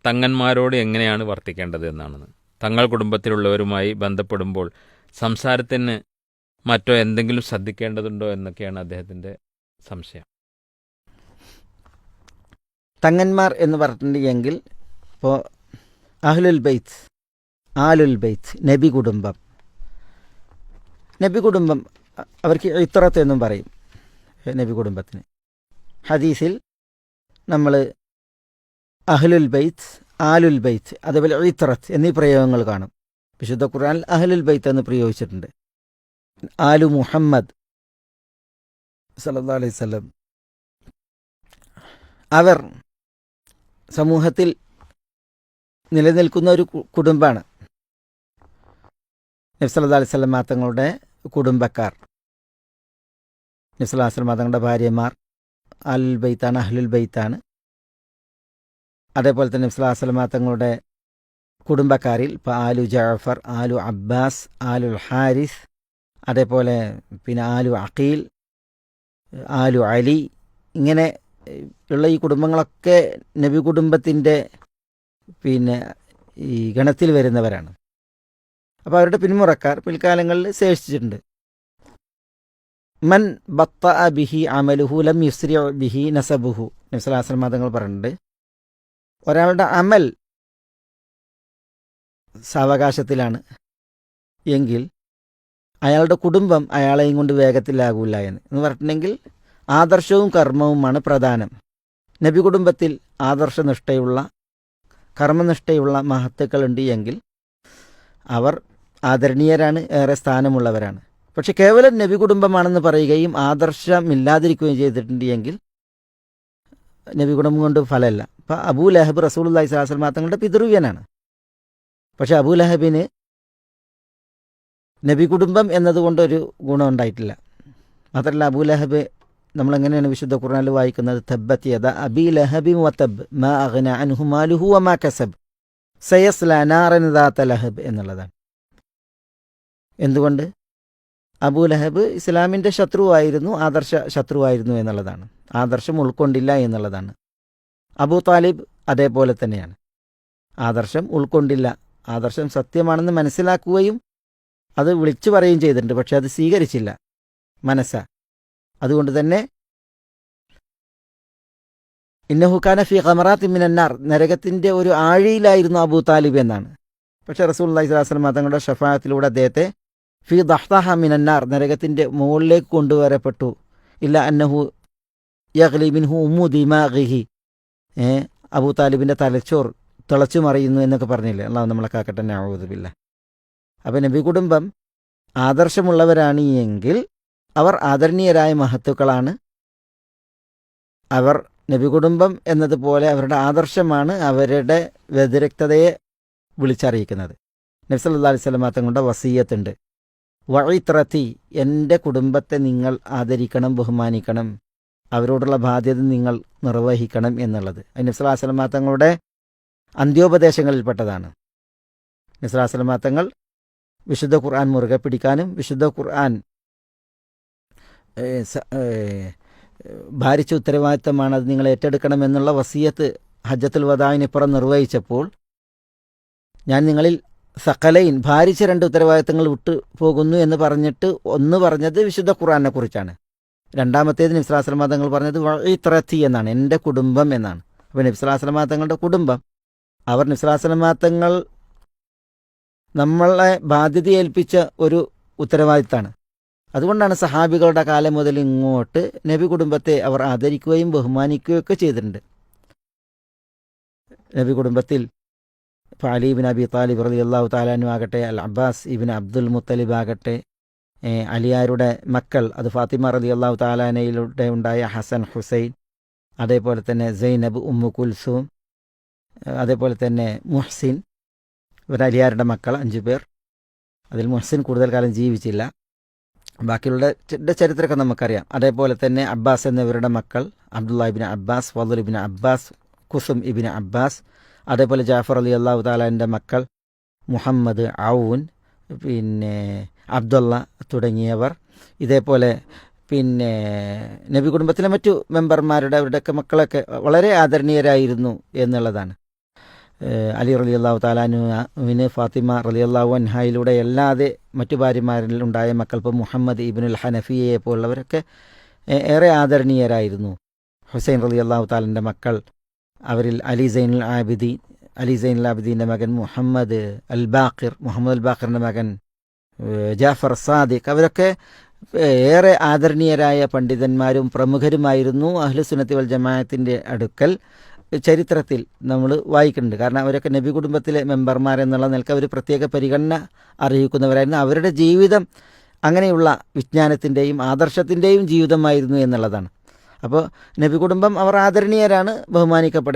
തങ്ങന്മാരോട് എങ്ങനെയാണ് വർത്തിക്കേണ്ടത് എന്നാണ്. തങ്ങൾ കുടുംബത്തിലുള്ളവരുമായി ബന്ധപ്പെടുമ്പോൾ സംസാരത്തിന് മറ്റോ എന്തെങ്കിലും ശ്രദ്ധിക്കേണ്ടതുണ്ടോ എന്നൊക്കെയാണ് അദ്ദേഹത്തിൻ്റെ സംശയം. തങ്ങന്മാർ എന്ന് പറഞ്ഞിട്ടുണ്ടെങ്കിൽ ഇപ്പോൾ അഹ്ലുൽ ബൈത്ത്, ആലുൽ ബൈത്ത്, നബി കുടുംബം. നബി കുടുംബം അവർക്ക് ഇത്രത്ത് എന്നും പറയും. നബി കുടുംബത്തിന് ഹദീസിൽ നമ്മൾ അഹ്ലുൽ ബൈത്ത്, ആലുൽ ബൈത്ത്, അതേപോലെ ഇത്രത്ത് എന്നീ പ്രയോഗങ്ങൾ കാണും. വിശുദ്ധ ഖുർആനിൽ അഹ്ലുൽ ബൈത്ത് എന്ന് പ്രയോഗിച്ചിട്ടുണ്ട്. ആലു മുഹമ്മദ് സല്ലല്ലാഹു അലൈഹി വസല്ലം അവർ സമൂഹത്തിൽ നിലനിൽക്കുന്ന ഒരു കുടുംബമാണ്. നബി സല്ലല്ലാഹു അലൈഹി വസല്ലം തങ്ങളുടെ കുടുംബക്കാർ, നബി സല്ലല്ലാഹു അലൈഹി വസല്ലം തങ്ങളുടെ ഭാര്യമാർ അലുൽ ബൈത്താണ്, അഹ്ലുൽ ബൈത്താണ്. അതേപോലെ തന്നെ നബി സല്ലല്ലാഹു അലൈഹി വസല്ലം തങ്ങളുടെ കുടുംബക്കാരിൽ ഇപ്പോൾ ആലു ജഅഫർ, ആലു അബ്ബാസ്, ആലുൽ ഹാരിസ്, അതേപോലെ പിന്നെ ആലു അഖീൽ, ആലു അലി, ഇങ്ങനെ ഉള്ള ഈ കുടുംബങ്ങളൊക്കെ നബി കുടുംബത്തിൻ്റെ പിന്നെ ഈ ഗണത്തിൽ വരുന്നവരാണ്. അപ്പോൾ അവരുടെ പിന്മുറക്കാർ പിൽക്കാലങ്ങളിൽ ശേഷിച്ചിട്ടുണ്ട്. മൻ ബത്തഅ ബിഹി അമലുഹു ലം യുസ്രി ബിഹി നസബുഹു. നബി സല്ലല്ലാഹു അലൈഹി വസല്ലം തങ്ങൾ പറഞ്ഞിട്ടുണ്ട്, ഒരാളുടെ അമൽ സാവകാശത്തിലാണ് എങ്കിൽ അയാളുടെ കുടുംബം അയാളെയും കൊണ്ട് വേഗത്തിലാകൂല എന്ന് പറഞ്ഞിട്ടുണ്ടെങ്കിൽ ആദർശവും കർമ്മവുമാണ് പ്രധാനം. നബി കുടുംബത്തിൽ ആദർശനിഷ്ഠയുള്ള കർമ്മനിഷ്ഠയുള്ള മഹത്തുക്കളുണ്ട് എങ്കിൽ അവർ ആദരണീയരാണ്, ഏറെ സ്ഥാനമുള്ളവരാണ്. പക്ഷെ കേവലം നബി കുടുംബമാണെന്ന് പറയുകയും ആദർശമില്ലാതിരിക്കുകയും ചെയ്തിട്ടുണ്ട് എങ്കിൽ നബി കുടുംബം കൊണ്ട് ഫലമല്ല. ഇപ്പം അബൂ ലഹബ് റസൂലുള്ളാഹി സ്വല്ലല്ലാഹു അലൈഹി വസല്ലം തങ്ങളുടെ പിതൃവ്യനാണ്. പക്ഷെ അബൂ ലഹബിന് നബി കുടുംബം എന്നതുകൊണ്ടൊരു ഗുണം ഉണ്ടായിട്ടില്ല. മാത്രമല്ല അബൂ ലഹബ് നമ്മളെങ്ങനെയാണ് വിശുദ്ധ ഖുർആനിൽ വായിക്കുന്നത്, തബ്ബത് യദാ അബീ ലഹബിൻ വതബ് മാ അഗ്നാ അൻഹു മാലുഹു വമാ കസബ് സയസ്ലാ നാറൻ ദാത ലഹബ് എന്നുള്ളതാണ്. എന്തുകൊണ്ട്? അബൂ ലഹബ് ഇസ്ലാമിൻ്റെ ശത്രുവായിരുന്നു, ആദർശ ശത്രുവായിരുന്നു എന്നുള്ളതാണ്. ആദർശം ഉൾക്കൊണ്ടില്ല എന്നുള്ളതാണ്. അബൂ താലിബ് അതേപോലെ തന്നെയാണ്, ആദർശം ഉൾക്കൊണ്ടില്ല. ആദർശം സത്യമാണെന്ന് മനസ്സിലാക്കുകയും അത് വിളിച്ചു പറയുകയും ചെയ്തിട്ടുണ്ട്, പക്ഷെ അത് സ്വീകരിച്ചില്ല മനസ്സ. അതുകൊണ്ട് തന്നെ ഇന്നഹു കാന ഫീ ഖമറാത്തി മിനന്നാർ, നരകത്തിൻ്റെ ഒരു ആഴിയിലായിരുന്നു അബൂ താലിബ് എന്നാണ്. പക്ഷേ റസൂലുള്ളാഹി സ്വല്ലല്ലാഹു അലൈഹി വസല്ലം തങ്ങളുടെ ഷഫാഅത്തിലൂടെ അദ്ദേഹത്തെ ഫീ ദഹ്തഹ മിനന്നാർ, നരകത്തിൻ്റെ മുകളിലേക്ക് കൊണ്ടുവരപ്പെട്ടു. ഇല്ല അന്നഹു യഗ്ലി മിൻഹു ഉമ്മു ദിമാഗിഹി, അബൂ താലിബിൻ്റെ തലച്ചോർ തിളച്ചു മറിയുന്നു എന്നൊക്കെ പറഞ്ഞില്ലേ. അള്ളാഹു നമ്മളെ കാക്കട്ടെ, നഊദു ബില്ലാഹ്. അപ്പം നബി കുടുംബം ആദർശമുള്ളവരാണ് എങ്കിൽ അവർ ആദരണീയരായ മഹത്തുക്കളാണ്. അവർ നബി കുടുംബം എന്നതുപോലെ അവരുടെ ആദർശമാണ് അവരുടെ വ്യതിരക്തതയെ വിളിച്ചറിയിക്കുന്നത്. നബി സല്ലല്ലാഹു അലൈഹി വസല്ലം തങ്ങളുടെ വസിയ്യത്തുണ്ട്, വഇത്രതി, എൻ്റെ കുടുംബത്തെ നിങ്ങൾ ആദരിക്കണം, ബഹുമാനിക്കണം, അവരോടുള്ള ബാധ്യത നിങ്ങൾ നിർവഹിക്കണം എന്നുള്ളത്. നബി സല്ലല്ലാഹു അലൈഹി വസല്ലം തങ്ങളുടെ അന്ത്യോപദേശങ്ങളിൽപ്പെട്ടതാണ്. നബി സല്ലല്ലാഹു അലൈഹി വസല്ലം തങ്ങൾ വിശുദ്ധ ഖുർആൻ മുറുകെ പിടിക്കാനും വിശുദ്ധ ഖുർആൻ ഭാരിച്ച ഉത്തരവാദിത്തമാണ്, അത് നിങ്ങൾ ഏറ്റെടുക്കണമെന്നുള്ള വസിയത്ത് ഹജ്ജത്തുൽ വദാഇനിപ്പുറം നിർവഹിച്ചപ്പോൾ ഞാൻ നിങ്ങളിൽ സഖലൈൻ, ഭാരിച്ച 2 ഉത്തരവാദിത്തങ്ങൾ വിട്ടു പോകുന്നു എന്ന് പറഞ്ഞിട്ട് ഒന്ന് പറഞ്ഞത് വിശുദ്ധ ഖുർആനെ കുറിച്ചാണ്. രണ്ടാമത്തേത് നബി സല്ലല്ലാഹു അലൈഹി വസല്ലം തങ്ങൾ പറഞ്ഞത് വഇത്രതി എന്നാണ്, എൻ്റെ കുടുംബം എന്നാണ്. അപ്പോൾ നബി സല്ലല്ലാഹു അലൈഹി വസല്ലം തങ്ങളുടെ കുടുംബം, അവർ നബി സല്ലല്ലാഹു അലൈഹി വസല്ലം തങ്ങൾ നമ്മളെ ബാധ്യത ഏൽപ്പിച്ച ഒരു ഉത്തരവാദിത്തമാണ്. അതുകൊണ്ടാണ് സഹാബികളുടെ കാലം മുതൽ ഇങ്ങോട്ട് നബി കുടുംബത്തെ അവർ ആദരിക്കുകയും ബഹുമാനിക്കുകയൊക്കെ ചെയ്തിട്ടുണ്ട്. നബി കുടുംബത്തിൽ ഇപ്പോൾ അലി ഇബ്നു അബി താലിബ് റളിയല്ലാഹു തആല അൻഹു ആകട്ടെ, അൽ അബ്ബാസ് ഇബ്നു അബ്ദുൽ മുത്തലിബ് ആകട്ടെ, അലിയാരുടെ മക്കൾ അത് ഫാത്തിമ റളിയല്ലാഹു തആല അൻഹയിലൂടെ ഉണ്ടായ ഹസൻ, ഹുസൈൻ, അതേപോലെ തന്നെ സൈനബ്, ഉമ്മു കുൽസൂം, അതേപോലെ തന്നെ മുഹ്സിൻ, ഇവർ അലിയാരുടെ മക്കൾ 5 പേർ. അതിൽ മുഹ്സിൻ കൂടുതൽ കാലം ജീവിച്ചില്ല, ബാക്കിയുള്ള ചരിത്രമൊക്കെ നമുക്കറിയാം. അതേപോലെ തന്നെ അബ്ബാസ് എന്നിവരുടെ മക്കൾ അബ്ദുള്ള ഇബ്നു അബ്ബാസ്, ഫضൽ ഇബ്നു അബ്ബാസ്, കുസും ഇബ്നു അബ്ബാസ്, അതേപോലെ ജാഫർ റളിയല്ലാഹു തആലാൻ്റെ മക്കൾ മുഹമ്മദ്, ഔൻ, പിന്നെ അബ്ദുള്ള തുടങ്ങിയവർ. ഇതേപോലെ പിന്നെ നബി കുടുംബത്തിലെ മറ്റു മെമ്പർമാരുടെ അവരുടെയൊക്കെ മക്കളൊക്കെ വളരെ ആദരണീയരായിരുന്നു എന്നുള്ളതാണ്. അലി റളിയല്ലാഹു താലാനുവിന് ഫാത്തിമ റളിയല്ലാഹു അൻഹായിലൂടെ അല്ലാതെ മറ്റു ഭാര്യമാരിൽ ഉണ്ടായ മക്കൾ, ഇപ്പോൾ മുഹമ്മദ് ഇബ്നുൽ ഹനഫിയെ പോലുള്ളവരൊക്കെ ഏറെ ആദരണീയരായിരുന്നു. ഹുസൈൻ റളിയല്ലാഹു താലാൻ്റെ മക്കൾ, അവരിൽ അലി സൈനുൽ ആബിദീൻ്റെ മകൻ മുഹമ്മദ് അൽ ബാഖിറിൻ്റെ മകൻ ജാഫർ സാദിഖ്, അവരൊക്കെ ഏറെ ആദരണീയരായ പണ്ഡിതന്മാരും പ്രമുഖരുമായിരുന്നു. അഹ്ലുസുന്നത്തി വൽ ജമാഅത്തിൻ്റെ അടുക്കൽ ചരിത്രത്തിൽ നമ്മൾ വായിക്കുന്നുണ്ട്. കാരണം അവരൊക്കെ നബി കുടുംബത്തിലെ മെമ്പർമാരെന്നുള്ള നിലക്ക് അവർ പ്രത്യേക പരിഗണന അർഹിക്കുന്നവരായിരുന്നു. അവരുടെ ജീവിതം അങ്ങനെയുള്ള വിജ്ഞാനത്തിൻ്റെയും ആദർശത്തിൻ്റെയും ജീവിതമായിരുന്നു എന്നുള്ളതാണ്. അപ്പോൾ നബി കുടുംബം അവർ ആദരണീയരാണ്, ബഹുമാനിക്കപ്പെടേണ്ട